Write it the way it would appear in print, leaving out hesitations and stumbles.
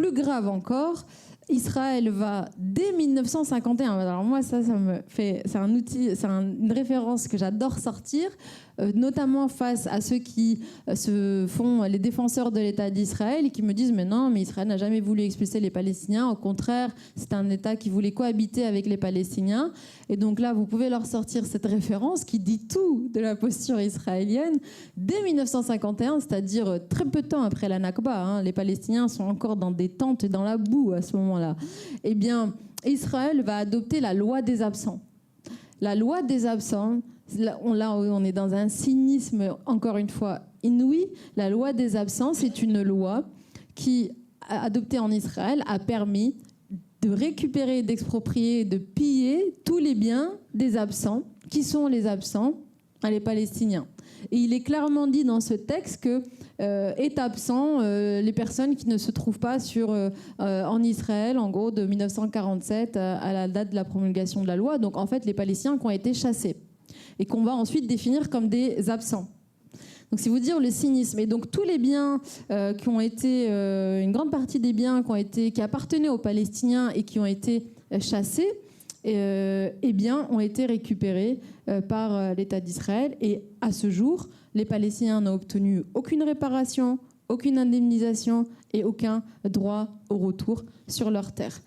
plus grave encore, Israël va, dès 1951, alors moi ça me fait, c'est un outil, c'est une référence que j'adore sortir, notamment face à ceux qui se font les défenseurs de l'État d'Israël et qui me disent mais non, mais Israël n'a jamais voulu expulser les Palestiniens, au contraire, c'est un État qui voulait cohabiter avec les Palestiniens. Et donc là, vous pouvez leur sortir cette référence qui dit tout de la posture israélienne. Dès 1951, c'est-à-dire très peu de temps après la Nakba, les Palestiniens sont encore dans des tentes et dans la boue à ce moment-là, eh bien, Israël va adopter la loi des absents. La loi des absents, là, on est dans un cynisme, encore une fois, inouï. La loi des absents, c'est une loi qui, adoptée en Israël, a permis de récupérer, d'exproprier, de piller tous les biens des absents. Qui sont les absents? Les Palestiniens. Et il est clairement dit dans ce texte que est absent les personnes qui ne se trouvent pas en Israël, en gros, de 1947 à la date de la promulgation de la loi. Donc, en fait, les Palestiniens qui ont été chassés et qu'on va ensuite définir comme des absents. Donc, c'est vous dire le cynisme. Et donc, tous les biens qui ont été, une grande partie des biens qui appartenaient aux Palestiniens et qui ont été chassés, eh bien, ont été récupérés par l'État d'Israël. Et à ce jour, les Palestiniens n'ont obtenu aucune réparation, aucune indemnisation et aucun droit au retour sur leur terre.